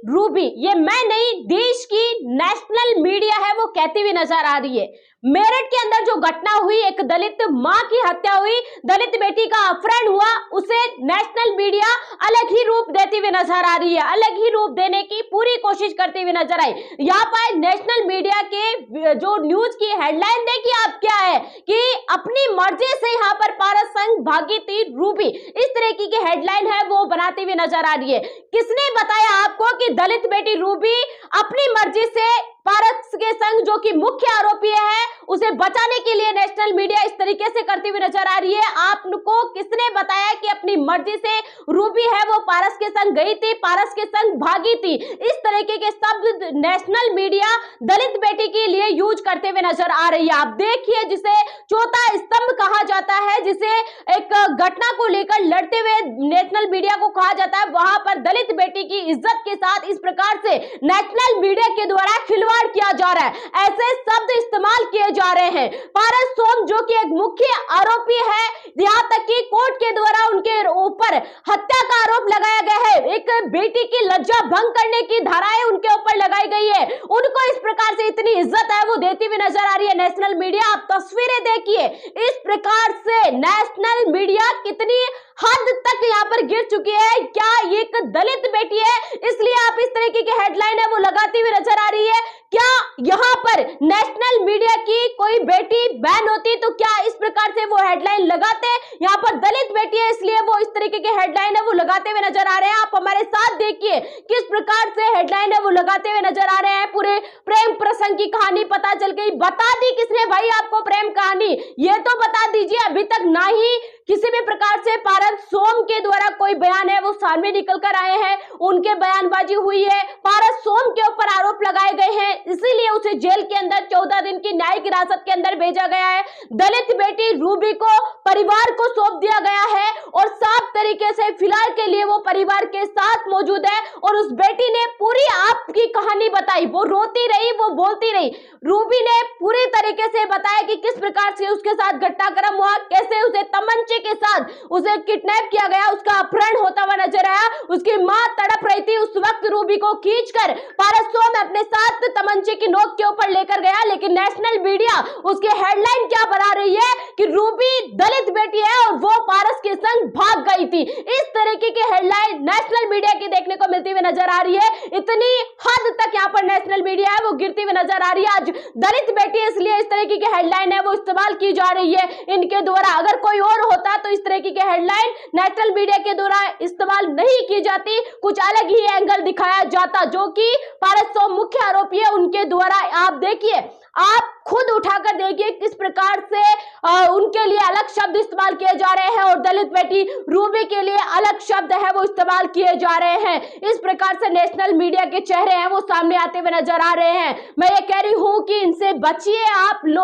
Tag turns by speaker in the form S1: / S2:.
S1: Ruby, ये मैं नहीं, देश की नेशनल मीडिया है वो कहती हुई नजर आ रही है। मेरठ के अंदर जो घटना हुई, एक दलित मां की हत्या हुई, दलित बेटी का अपहरण हुआ, उसे नेशनल मीडिया अलग ही रूप देती हुई नजर आ रही है, अलग ही रूप देने की पूरी कोशिश करती हुई नजर आई। यहाँ पर नेशनल मीडिया के जो न्यूज की हेडलाइन देखिए आप क्या है कि अपनी मर्जी से यहाँ पर पारस संग भागी थी रूबी, इस तरह की हेडलाइन है वो बनाती हुई नजर आ रही है। किसने बताया आपको कि दलित बेटी रूबी अपनी मर्जी से पारस के संग, जो कि मुख्य आरोपी है, उसे बचाने के लिए नेशनल मीडिया इस तरीके से करती हुई नजर आ रही है? आपको किसने बताया कि अपनी मर्जी से रूबी है वो पारस के संग गई थी, पारस के संग भागी थी? इस तरीके के शब्द नेशनल मीडिया दलित बेटी के लिए यूज करते हुए नजर आ रही है। आप देखिए, जिसे चौथा स्तंभ कहा जाता है, जिसे एक घटना को लेकर लड़ते हुए नेशनल मीडिया को कहा जाता है, वहां पर दलित बेटी की इज्जत के साथ इस प्रकार से नेशनल मीडिया के द्वारा खिलवाड़ किया जा रहा है, ऐसे शब्द इस्तेमाल किए जा रहे हैं। पारस सोम जो कि एक मुख्य आरोपी है, यहां तक कि कोर्ट के द्वारा उनके ऊपर हत्या का आरोप लगाया गया है, एक बेटी की लज्जा भंग करने की धाराएं उनके ऊपर लगाई गई है, उनको इस प्रकार से इतनी इज्जत है वो देती हुई नजर आ रही है नेशनल मीडिया। आप तस्वीरें देखिए, इस प्रकार से नेशनल मीडिया कितनी हद तक यहाँ पर गिर चुकी है। क्या ये एक दलित बेटी है इसलिए आप इस तरीके की हेडलाइन है वो लगाती हुई नजर आ रही है? क्या यहाँ पर नेशनल मीडिया की कोई बेटी बैन होती तो क्या इस प्रकार से वो हेडलाइन लगाते? यहाँ पर दलित बेटी है इसलिए वो इस तरीके की हेडलाइन है वो लगाते हुए नजर आ रहे हैं। आप हमारे साथ देखिए किस प्रकार से हेडलाइन है वो लगाते हुए नजर आ रहे हैं। पूरे प्रेम प्रसंग की कहानी पता चल गई। बता दी किसने भाई आपको प्रेम कहानी, ये तो बता दीजिए। अभी तक ना ही किसी भी प्रकार से पारस सोम के द्वारा कोई बयान है वो सामने निकल कर आए हैं, उनके बयानबाजी हुई है, पारस सोम के ऊपर आरोप लगाए गए हैं, इसीलिए उसे जेल के अंदर 14 दिन की न्यायिक हिरासत के अंदर भेजा गया है। दलित बेटी रूबी को परिवार को सौंप दिया गया है और साफ तरीके से फिलहाल के लिए वो परिवार के साथ मौजूद है और उस बेटी ने पूरी आपकी कहानी बताई, वो रोती रही, वो बोलती रही। रूबी ने पूरी तरीके से बताया कि किस प्रकार से उसके साथ घटनाक्रम हुआ, कैसे उसे तमंचे के साथ उसे किडनैप किया गया, उसका अपहरण होता हुआ नजर आया, उसकी मां तड़प रही थी। उस वक्त रूबी को खींचकर पारस सोम अपने साथ तमंचे की नोक के ऊपर लेकर गया, लेकिन नेशनल मीडिया उसकी हेडलाइन क्या बना रही है कि रूबी दलित बेटी है और वो पारस के संग भाग गई थी। इस तरीके की हेडलाइन नेशनल मीडिया की देखने को मिलती हुई नजर आ रही है। इतनी हद तक यहाँ पर नेशनल मीडिया है वो गिरती हुई नजर आ रही है। आज दलित बेटी इसलिए इस तरीके की हेडलाइन है वो इस्तेमाल की जा रही है इनके द्वारा। अगर कोई और होता तो इस तरीके की हेडलाइन नेशनल मीडिया के द्वारा इस्तेमाल नहीं की जाती, कुछ अलग ही एंगल दिखाया जाता, जो कि पारस सोम मुख्य आरोपी है उनके द्वारा। आप देखिए, आप खुद उठाकर देखिए किस प्रकार से उनके लिए अलग शब्द इस्तेमाल किए जा रहे हैं और दलित बेटी रूबी के लिए अलग शब्द है वो इस्तेमाल किए जा रहे हैं। इस प्रकार से नेशनल मीडिया के चेहरे हैं वो सामने आते हुए नजर आ रहे हैं। मैं ये कह रही हूं कि इनसे बचिए आप लोग।